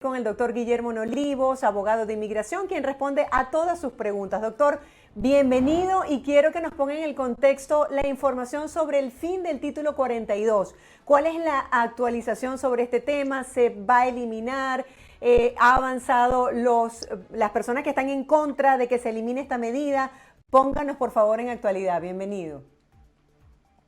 Con el doctor Guillermo Nolivos, abogado de inmigración, quien responde a todas sus preguntas. Doctor, bienvenido y quiero que nos ponga en el contexto la información sobre el fin del título 42. ¿Cuál es la actualización sobre este tema? ¿Se va a eliminar? ¿Ha avanzado las personas que están en contra de que se elimine esta medida? Pónganos por favor en actualidad. Bienvenido.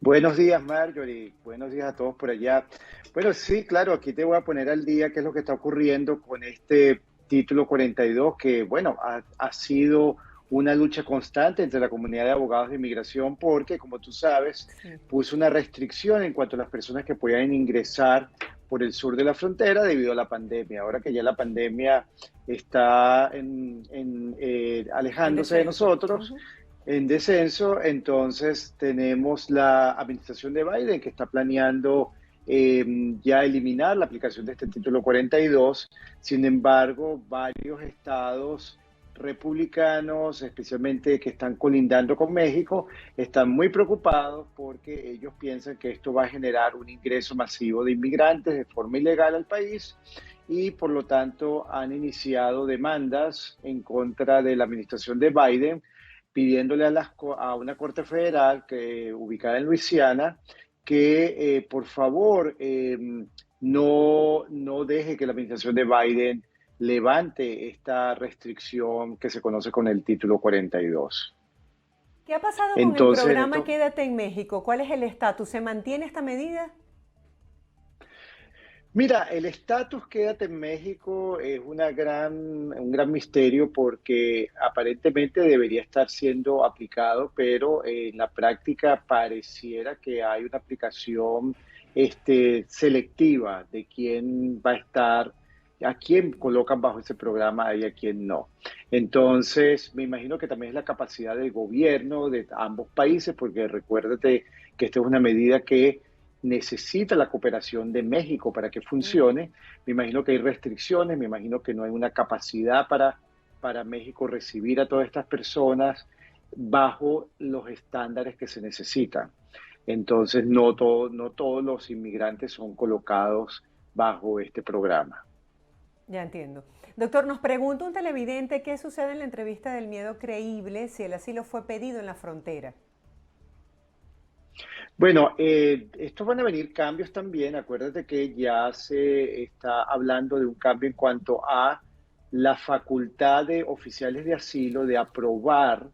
Buenos días, Marjorie. Buenos días a todos por allá. Bueno, sí, claro, aquí te voy a poner al día qué es lo que está ocurriendo con este título 42, que, bueno, ha sido una lucha constante entre la comunidad de abogados de inmigración porque, como tú sabes, Sí. puso una restricción en cuanto a las personas que podían ingresar por el sur de la frontera debido a la pandemia. Ahora que ya la pandemia está En alejándose de descenso. nosotros, en descenso, entonces tenemos la administración de Biden que está planeando ya eliminar la aplicación de este título 42. Sin embargo, varios estados republicanos, especialmente que están colindando con México, están muy preocupados porque ellos piensan que esto va a generar un ingreso masivo de inmigrantes de forma ilegal al país y por lo tanto han iniciado demandas en contra de la administración de Biden pidiéndole a una corte federal ubicada en Luisiana que por favor no deje que la administración de Biden levante esta restricción que se conoce con el título 42. ¿Qué ha pasado con el Entonces, programa esto, Quédate en México? ¿Cuál es el estatus? ¿Se mantiene esta medida? mira, el estatus Quédate en México es un gran misterio porque aparentemente debería estar siendo aplicado, pero en la práctica pareciera que hay una aplicación selectiva de quién va a estar, a quién colocan bajo ese programa y a quién no. Entonces, me imagino que también es la capacidad del gobierno de ambos países, porque recuérdate que esta es una medida que necesita la cooperación de México para que funcione. Me imagino que hay restricciones, me imagino que no hay una capacidad para México recibir a todas estas personas bajo los estándares que se necesitan. Entonces, no todos los inmigrantes son colocados bajo este programa. Ya entiendo. Doctor, nos pregunta un televidente qué sucede en la entrevista del miedo creíble si el asilo fue pedido en la frontera. Bueno, estos van a venir cambios también. Acuérdate que ya se está hablando de un cambio en cuanto a la facultad de oficiales de asilo de aprobar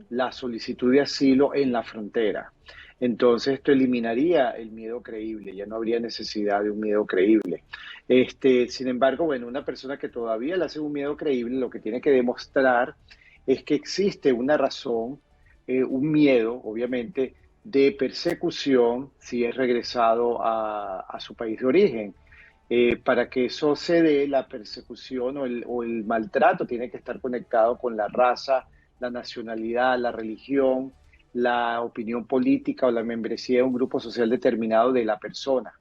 la solicitud de asilo en la frontera. Entonces, esto eliminaría el miedo creíble, ya no habría necesidad de un miedo creíble. Sin embargo, bueno, una persona que todavía le hace un miedo creíble, lo que tiene que demostrar es que existe una razón, un miedo, obviamente, de persecución si es regresado a su país de origen. Para que eso se dé, la persecución o el maltrato tiene que estar conectado con la raza, la nacionalidad, la religión, la opinión política o la membresía de un grupo social determinado de la persona.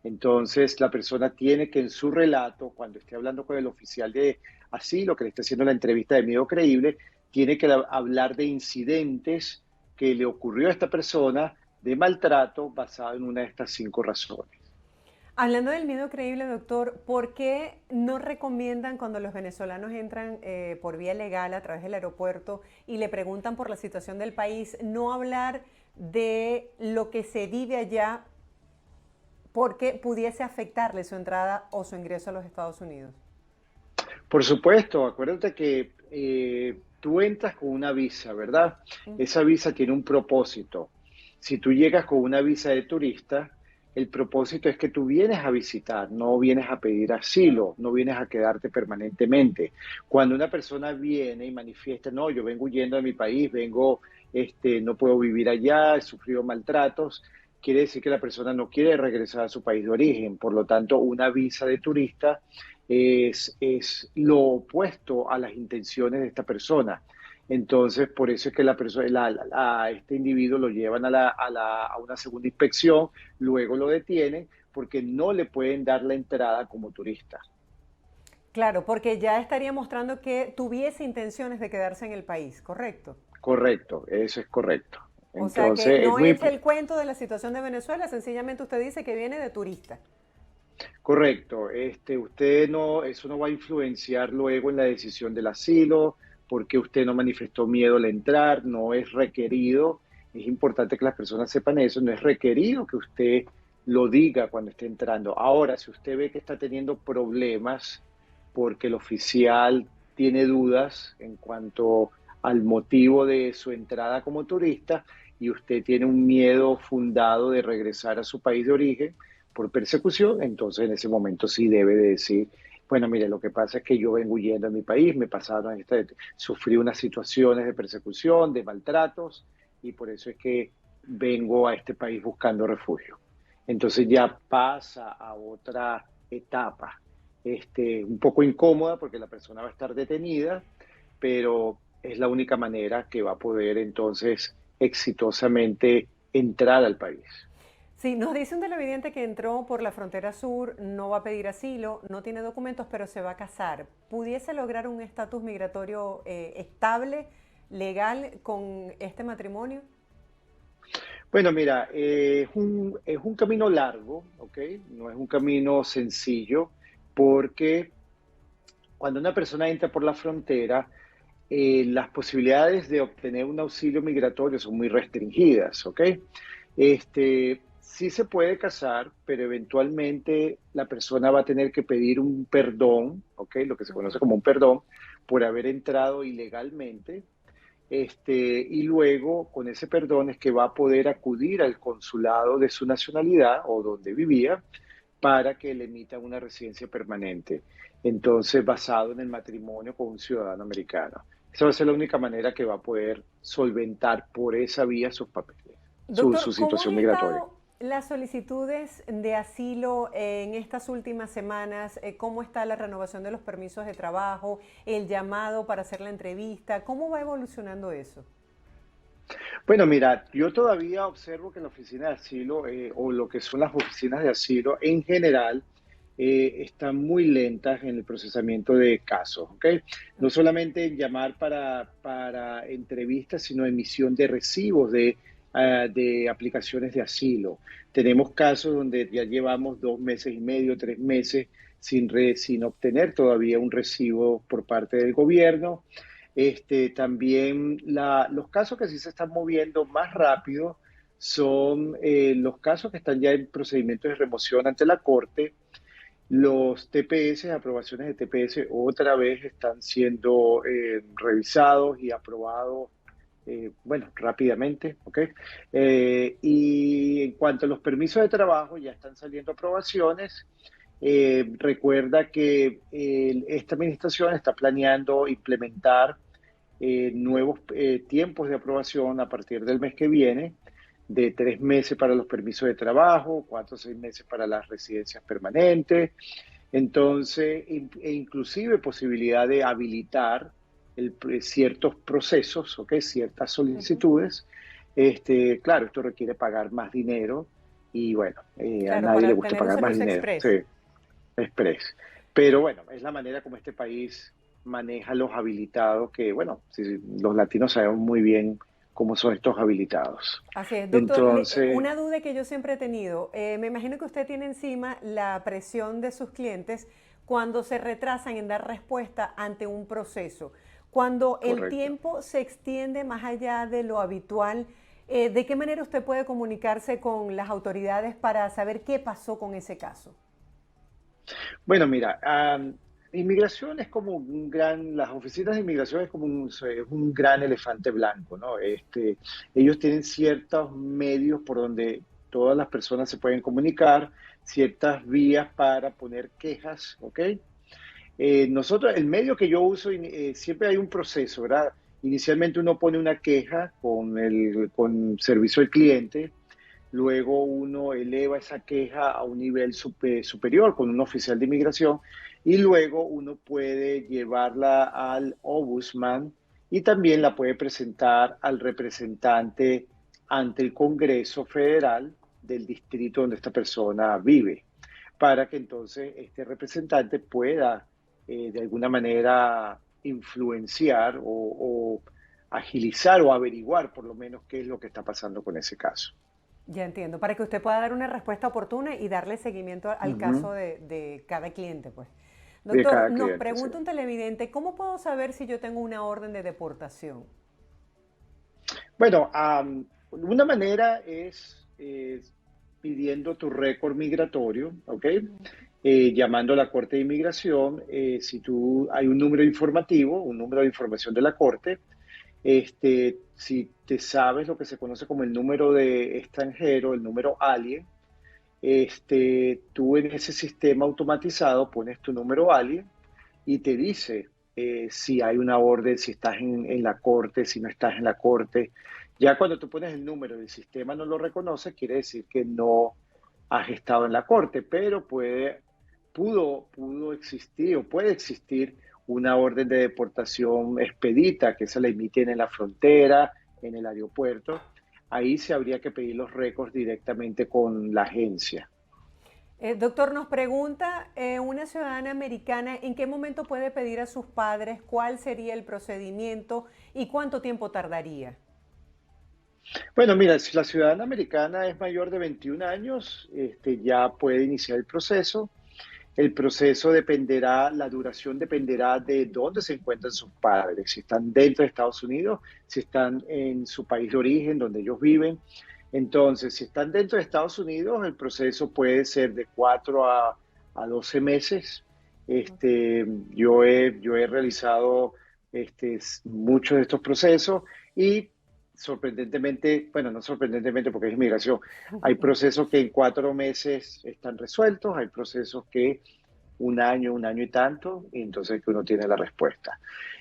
Entonces, la persona tiene que en su relato, cuando esté hablando con el oficial de asilo, que le esté haciendo la entrevista de miedo creíble, tiene que hablar de incidentes que le ocurrió a esta persona de maltrato basado en una de estas 5 razones. Hablando del miedo creíble, doctor, ¿por qué no recomiendan cuando los venezolanos entran por vía legal a través del aeropuerto y le preguntan por la situación del país, no hablar de lo que se vive allá porque pudiese afectarle su entrada o su ingreso a los Estados Unidos? Por supuesto, acuérdate que tú entras con una visa, ¿verdad? Ujú. Esa visa tiene un propósito. Si tú llegas con una visa de turista, el propósito es que tú vienes a visitar, no vienes a pedir asilo, no vienes a quedarte permanentemente. Cuando una persona viene y manifiesta, no, yo vengo huyendo de mi país, no puedo vivir allá, he sufrido maltratos, quiere decir que la persona no quiere regresar a su país de origen. Por lo tanto, una visa de turista es lo opuesto a las intenciones de esta persona. Entonces, por eso es que a este individuo lo llevan a una segunda inspección, luego lo detienen porque no le pueden dar la entrada como turista. Claro, porque ya estaría mostrando que tuviese intenciones de quedarse en el país, ¿correcto? Correcto, eso es correcto. O sea que Entonces, es no muy echa el cuento de la situación de Venezuela, sencillamente usted dice que viene de turista. Correcto. Usted no, eso no va a influenciar luego en la decisión del asilo, porque usted no manifestó miedo al entrar, no es requerido. Es importante que las personas sepan eso, no es requerido que usted lo diga cuando esté entrando. Ahora, si usted ve que está teniendo problemas porque el oficial tiene dudas en cuanto al motivo de su entrada como turista y usted tiene un miedo fundado de regresar a su país de origen, por persecución, entonces en ese momento sí debe de decir, bueno, mire, lo que pasa es que yo vengo huyendo a mi país, me pasaron sufrí unas situaciones de persecución, de maltratos, y por eso es que vengo a este país buscando refugio. Entonces ya pasa a otra etapa, un poco incómoda porque la persona va a estar detenida, pero es la única manera que va a poder entonces exitosamente entrar al país. Sí, nos dice un televidente que entró por la frontera sur, no va a pedir asilo, no tiene documentos, pero se va a casar. ¿Pudiese lograr un estatus migratorio estable, legal, con este matrimonio? Bueno, mira, es un camino largo, ¿ok? No es un camino sencillo, porque cuando una persona entra por la frontera, las posibilidades de obtener un auxilio migratorio son muy restringidas, ¿ok? Sí se puede casar, pero eventualmente la persona va a tener que pedir un perdón, ¿ok? Lo que se conoce Ujú. como un perdón por haber entrado ilegalmente. Y luego, con ese perdón, es que va a poder acudir al consulado de su nacionalidad o donde vivía para que le emitan una residencia permanente. Entonces, basado en el matrimonio con un ciudadano americano. Esa va a ser la única manera que va a poder solventar por esa vía sus papeles, su Doctor, ¿cómo han situación migratoria. estado las solicitudes de asilo en estas últimas semanas? ¿Cómo está la renovación de los permisos de trabajo, el llamado para hacer la entrevista? ¿Cómo va evolucionando eso? Bueno, mira, yo todavía observo que la oficina de asilo o lo que son las oficinas de asilo en general están muy lentas en el procesamiento de casos, ¿ok? No solamente en llamar para entrevistas, sino emisión de recibos de aplicaciones de asilo. Tenemos casos donde ya llevamos 2 meses y medio, 3 meses sin obtener todavía un recibo por parte del gobierno. También los casos que sí se están moviendo más rápido son los casos que están ya en procedimientos de remoción ante la Corte. Los TPS, aprobaciones de TPS, otra vez están siendo revisados y aprobados, bueno, rápidamente, ¿ok? Y en cuanto a los permisos de trabajo, ya están saliendo aprobaciones. Recuerda que esta administración está planeando implementar nuevos tiempos de aprobación a partir del mes que viene, de 3 meses para los permisos de trabajo, 4 o 6 meses para las residencias permanentes, entonces, e inclusive posibilidad de habilitar ciertos procesos, ¿okay? Ciertas Ujú. solicitudes. Claro, esto requiere pagar más dinero y bueno, a Claro, nadie le para gusta tener un pagar más servicio dinero. Sí, express. express. Pero bueno, es la manera como este país maneja los habilitados, que bueno, si los latinos sabemos muy bien cómo son estos habilitados. Así es, doctor. Entonces, Una duda que yo siempre he tenido, me imagino que usted tiene encima la presión de sus clientes cuando se retrasan en dar respuesta ante un proceso. Cuando el correcto. tiempo se extiende más allá de lo habitual, ¿de qué manera usted puede comunicarse con las autoridades para saber qué pasó con ese caso? Bueno, mira, inmigración es como las oficinas de inmigración es un gran elefante blanco, ¿no? Ellos tienen ciertos medios por donde todas las personas se pueden comunicar, ciertas vías para poner quejas, ¿ok? Nosotros, el medio que yo uso, siempre hay un proceso, ¿verdad? Inicialmente uno pone una queja con servicio al cliente. Luego uno eleva esa queja a un nivel superior con un oficial de inmigración y luego uno puede llevarla al ombudsman y también la puede presentar al representante ante el Congreso Federal del distrito donde esta persona vive, para que entonces este representante pueda de alguna manera influenciar o agilizar o averiguar por lo menos qué es lo que está pasando con ese caso. Ya entiendo, para que usted pueda dar una respuesta oportuna y darle seguimiento al caso de cada cliente, pues. de Doctor, cada nos cliente, sí. pregunta un televidente, ¿cómo puedo saber si yo tengo una orden de deportación? Bueno, una manera es pidiendo tu récord migratorio, ¿ok? Llamando a la Corte de Inmigración, si tú hay un número informativo, un número de información de la Corte, si te sabes lo que se conoce como el número de extranjero, el número alien, tú en ese sistema automatizado pones tu número alien y te dice si hay una orden, si estás en la corte, si no estás en la corte. Ya cuando tú pones el número y el sistema no lo reconoce, quiere decir que no has estado en la corte, pero pudo existir o puede existir una orden de deportación expedita que se la emiten en la frontera, en el aeropuerto. Ahí se habría que pedir los récords directamente con la agencia. Doctor, nos pregunta una ciudadana americana, ¿en qué momento puede pedir a sus padres cuál sería el procedimiento y cuánto tiempo tardaría? Bueno, mira, si la ciudadana americana es mayor de 21 años, ya puede iniciar el proceso. El proceso dependerá, la duración dependerá de dónde se encuentran sus padres, si están dentro de Estados Unidos, si están en su país de origen, donde ellos viven. Entonces, si están dentro de Estados Unidos, el proceso puede ser de 4 a 12 meses. Yo he realizado muchos de estos procesos y sorprendentemente, bueno, no sorprendentemente porque es inmigración, hay procesos que en 4 meses están resueltos, hay procesos que un año y tanto, y entonces que uno tiene la respuesta.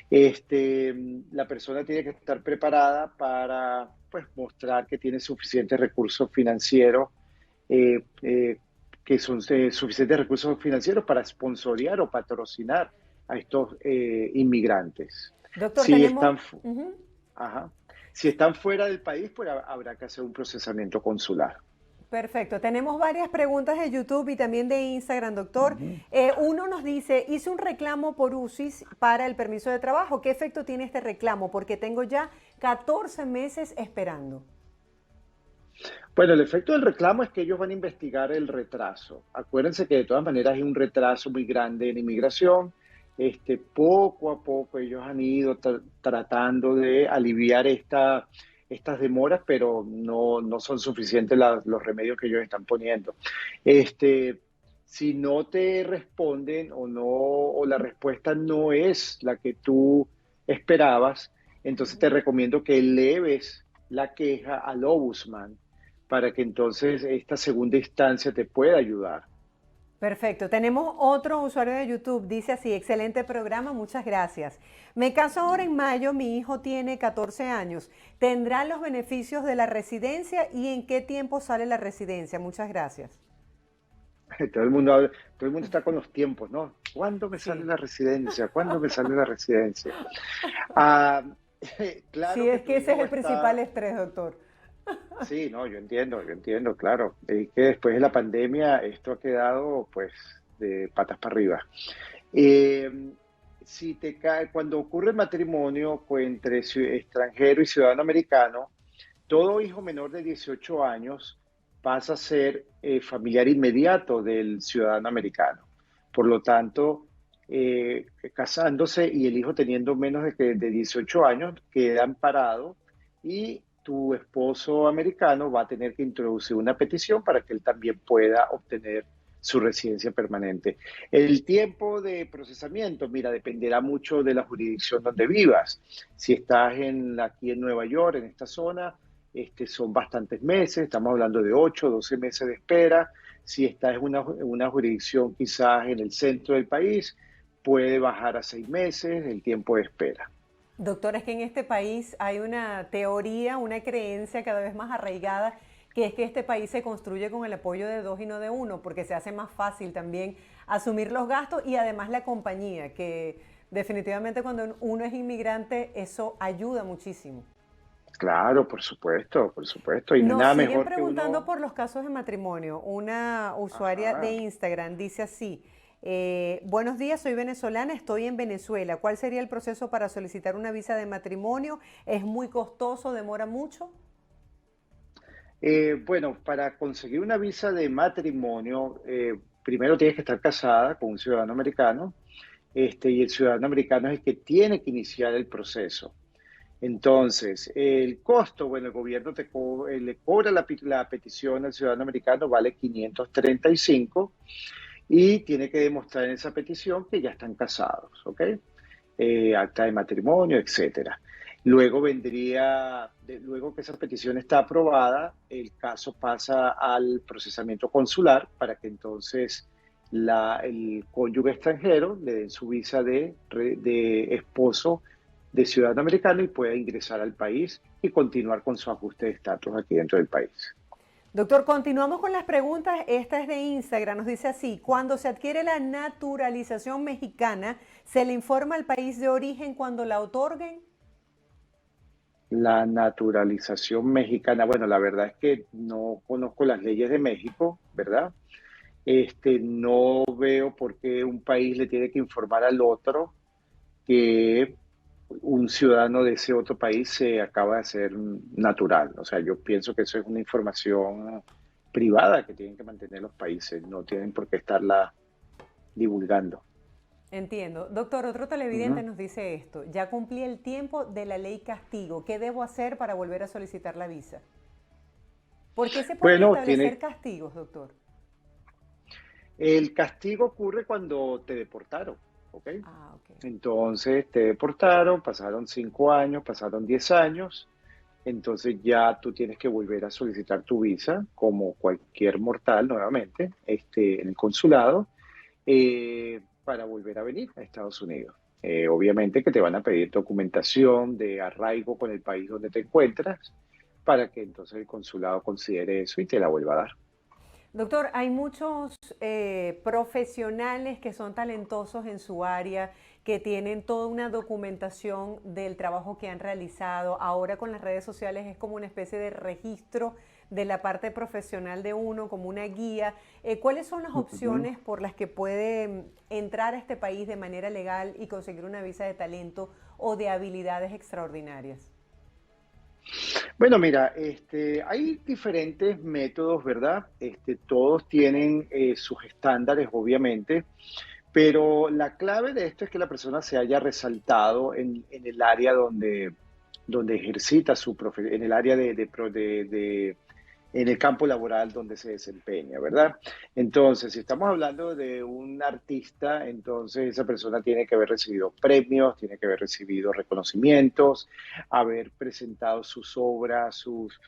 La persona tiene que estar preparada para pues, mostrar que tiene suficientes recursos financieros, eh, eh, que son suficientes recursos financieros para sponsorear o patrocinar a estos inmigrantes. Doctor, Si tenemos... están, ajá, si están fuera del país, pues habrá que hacer un procesamiento consular. Perfecto, tenemos varias preguntas de YouTube y también de Instagram, doctor. Ujú. Uno nos dice, hice un reclamo por UCIS para el permiso de trabajo. ¿Qué efecto tiene este reclamo? Porque tengo ya 14 meses esperando. Bueno, el efecto del reclamo es que ellos van a investigar el retraso. Acuérdense que de todas maneras hay un retraso muy grande en inmigración. Poco a poco ellos han ido tratando de aliviar estas demoras, pero no son suficientes los remedios que ellos están poniendo. Este, si no te responden o la respuesta no es la que tú esperabas, entonces te recomiendo que eleves la queja al Ombudsman para que entonces esta segunda instancia te pueda ayudar. Perfecto, tenemos otro usuario de YouTube, dice así, excelente programa, muchas gracias. Me caso ahora en mayo, mi hijo tiene 14 años. ¿Tendrá los beneficios de la residencia y en qué tiempo sale la residencia? Muchas gracias. Todo el mundo está con los tiempos, ¿no? ¿Cuándo me sale Sí. la residencia? ¿Cuándo me sale la residencia? Ah, Sí, claro que es tu que ese es hijo el principal está. estrés, doctor. Sí, no, yo entiendo, claro. Es que después de la pandemia esto ha quedado pues de patas para arriba. Eh, si te cae, cuando ocurre el matrimonio pues, entre extranjero y ciudadano americano, todo hijo menor de 18 años pasa a ser familiar inmediato del ciudadano americano. Por lo tanto, casándose y el hijo teniendo menos de 18 años, queda amparado y tu esposo americano va a tener que introducir una petición para que él también pueda obtener su residencia permanente. El tiempo de procesamiento, mira, dependerá mucho de la jurisdicción donde vivas. Si estás aquí en Nueva York, en esta zona, son bastantes meses, estamos hablando de 8, 12 meses de espera. Si estás en una jurisdicción quizás en el centro del país, puede bajar a 6 meses el tiempo de espera. Doctor, es que en este país hay una teoría, una creencia cada vez más arraigada, que es que este país se construye con el apoyo de dos y no de uno, porque se hace más fácil también asumir los gastos y además la compañía, que definitivamente cuando uno es inmigrante eso ayuda muchísimo. Claro, por supuesto, y no hay Nos nada siguen mejor que preguntando uno. por los casos de matrimonio. Una usuaria de Ajá. Instagram dice así, buenos días, soy venezolana, estoy en Venezuela. ¿Cuál sería el proceso para solicitar una visa de matrimonio? ¿Es muy costoso? ¿Demora mucho? Bueno, para conseguir una visa de matrimonio, primero tienes que estar casada con un ciudadano americano, y el ciudadano americano es el que tiene que iniciar el proceso. Entonces, el costo, bueno, el gobierno le cobra la petición al ciudadano americano, vale 535 y tiene que demostrar en esa petición que ya están casados, ¿ok? Acta de matrimonio, etcétera. Luego que esa petición está aprobada, el caso pasa al procesamiento consular para que entonces el cónyuge extranjero le den su visa de esposo de ciudadano americano y pueda ingresar al país y continuar con su ajuste de estatus aquí dentro del país. Doctor, continuamos con las preguntas. Esta es de Instagram. Nos dice así: cuando se adquiere la naturalización mexicana, ¿se le informa al país de origen cuando la otorguen? La naturalización mexicana, bueno, la verdad es que no conozco las leyes de México, ¿verdad? No veo por qué un país le tiene que informar al otro que un ciudadano de ese otro país se acaba de hacer natural. O sea, yo pienso que eso es una información privada que tienen que mantener los países, no tienen por qué estarla divulgando. Entiendo. Doctor, otro televidente Ujú. nos dice esto: ya cumplí el tiempo de la ley castigo. ¿Qué debo hacer para volver a solicitar la visa? ¿Por qué se pueden Bueno, establecer castigos, doctor? el castigo ocurre cuando te deportaron, ¿ok? Ah, ok. Entonces te deportaron, pasaron 5 años, pasaron 10 años, entonces ya tú tienes que volver a solicitar tu visa como cualquier mortal nuevamente, en el consulado, para volver a venir a Estados Unidos. Obviamente que te van a pedir documentación de arraigo con el país donde te encuentras para que entonces el consulado considere eso y te la vuelva a dar. Doctor, hay muchos profesionales que son talentosos en su área, que tienen toda una documentación del trabajo que han realizado. Ahora con las redes sociales es como una especie de registro de la parte profesional de uno, como una guía. ¿Cuáles son las Ujú. opciones por las que puede entrar a este país de manera legal y conseguir una visa de talento o de habilidades extraordinarias? Bueno, mira, hay diferentes métodos, ¿verdad? Todos tienen sus estándares, obviamente, pero la clave de esto es que la persona se haya resaltado en el área donde ejercita en el área en el campo laboral donde se desempeña, ¿verdad? Entonces, si estamos hablando de un artista, entonces esa persona tiene que haber recibido premios, tiene que haber recibido reconocimientos, haber presentado sus obras, sus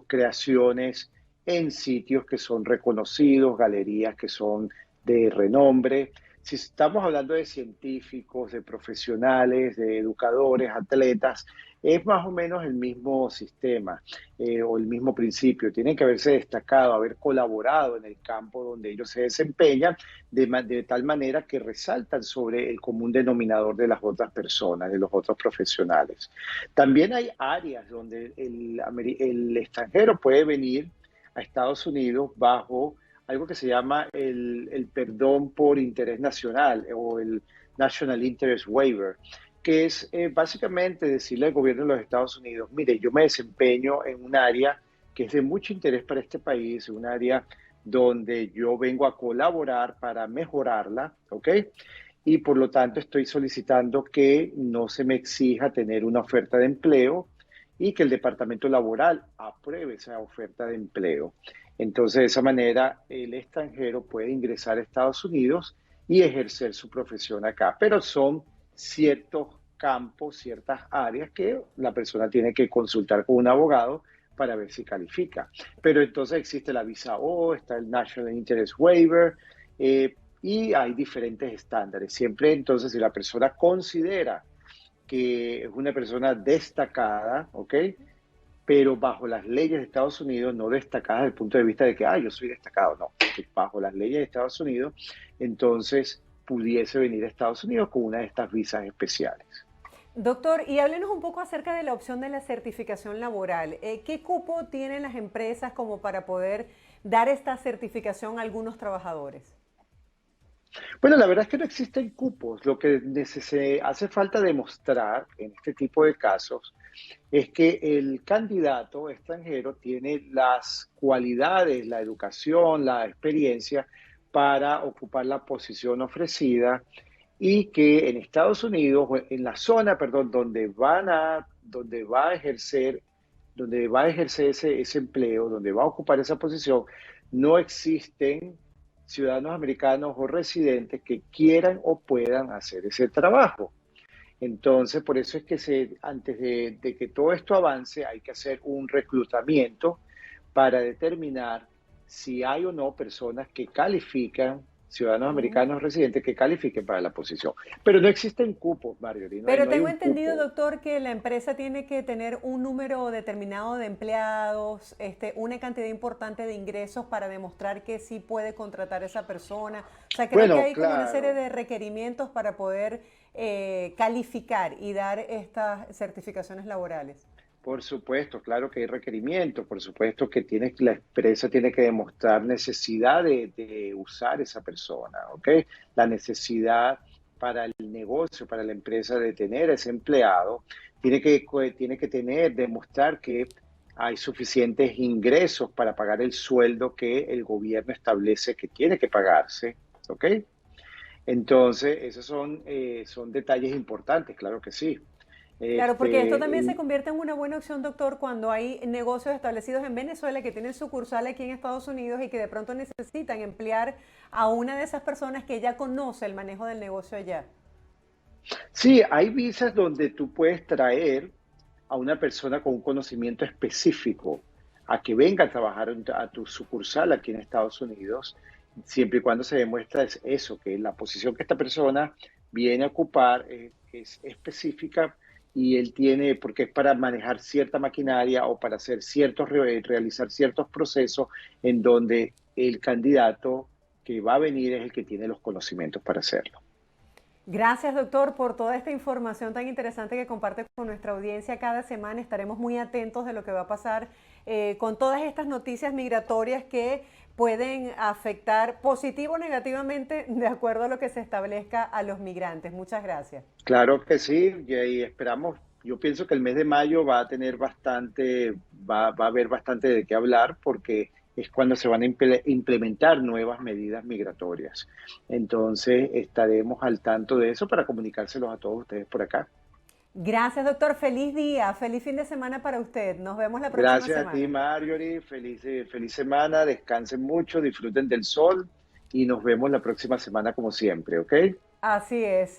creaciones en sitios que son reconocidos, galerías que son de renombre. Si estamos hablando de científicos, de profesionales, de educadores, atletas, es más o menos el mismo sistema o el mismo principio. Tienen que haberse destacado, haber colaborado en el campo donde ellos se desempeñan, de tal manera que resaltan sobre el común denominador de las otras personas, de los otros profesionales. También hay áreas donde el extranjero puede venir a Estados Unidos bajo algo que se llama el perdón por interés nacional o el National Interest Waiver, que es básicamente decirle al gobierno de los Estados Unidos: mire, yo me desempeño en un área que es de mucho interés para este país, un área donde yo vengo a colaborar para mejorarla, ¿ok? Y por lo tanto estoy solicitando que no se me exija tener una oferta de empleo y que el departamento laboral apruebe esa oferta de empleo. Entonces, de esa manera, el extranjero puede ingresar a Estados Unidos y ejercer su profesión acá. Pero son ciertos campos, ciertas áreas que la persona tiene que consultar con un abogado para ver si califica. Pero entonces existe la visa O, está el National Interest Waiver, y hay diferentes estándares. Siempre entonces, si la persona considera que es una persona destacada, ¿ok? Pero bajo las leyes de Estados Unidos, no destacada desde el punto de vista de que, yo soy destacado, no, bajo las leyes de Estados Unidos, entonces pudiese venir a Estados Unidos con una de estas visas especiales. Doctor, y háblenos un poco acerca de la opción de la certificación laboral. ¿Qué cupo tienen las empresas como para poder dar esta certificación a algunos trabajadores? Bueno, la verdad es que no existen cupos. Lo que se hace falta demostrar en este tipo de casos es que el candidato extranjero tiene las cualidades, la educación, la experiencia para ocupar la posición ofrecida y que en Estados Unidos, en la zona, perdón, donde va a ejercer, ese empleo, donde va a ocupar esa posición, no existen ciudadanos americanos o residentes que quieran o puedan hacer ese trabajo. Entonces, por eso es que antes de que todo esto avance, hay que hacer un reclutamiento para determinar si hay o no personas que califican, ciudadanos americanos residentes que califiquen para la posición. Pero no existen cupos, Marjorie, Pero no hay tengo un entendido, cupo. doctor, que la empresa tiene que tener un número determinado de empleados, una cantidad importante de ingresos para demostrar que sí puede contratar a esa persona. O sea, creo que Bueno, hay como una serie claro. de requerimientos para poder calificar y dar estas certificaciones laborales. Por supuesto, claro que hay requerimientos, por supuesto que la empresa tiene que demostrar necesidad de usar esa persona, ¿ok? La necesidad para el negocio, para la empresa de tener ese empleado, tiene que demostrar que hay suficientes ingresos para pagar el sueldo que el gobierno establece que tiene que pagarse, ¿ok? Entonces, esos son detalles importantes, claro que sí. Claro, porque esto también se El, convierte en una buena opción, doctor, cuando hay negocios establecidos en Venezuela que tienen sucursal aquí en Estados Unidos y que de pronto necesitan emplear a una de esas personas que ya conoce el manejo del negocio allá. Sí, hay visas donde tú puedes traer a una persona con un conocimiento específico a que venga a trabajar a tu sucursal aquí en Estados Unidos, siempre y cuando se demuestra eso, que la posición que esta persona viene a ocupar es específica y él tiene, porque es para manejar cierta maquinaria o para hacer realizar ciertos procesos en donde el candidato que va a venir es el que tiene los conocimientos para hacerlo. Gracias, doctor, por toda esta información tan interesante que comparte con nuestra audiencia cada semana. Estaremos muy atentos de lo que va a pasar con todas estas noticias migratorias que pueden afectar positivo o negativamente de acuerdo a lo que se establezca a los migrantes. Muchas gracias. Claro que sí, y esperamos, yo pienso que el mes de mayo va a tener va a haber bastante de qué hablar porque es cuando se van a implementar nuevas medidas migratorias. Entonces estaremos al tanto de eso para comunicárselos a todos ustedes por acá. Gracias, doctor. Feliz día, feliz fin de semana para usted. Nos vemos la próxima Gracias a ti, semana. Marjorie, feliz semana, descansen mucho, disfruten del sol y nos vemos la próxima semana como siempre, ¿ok? Así es.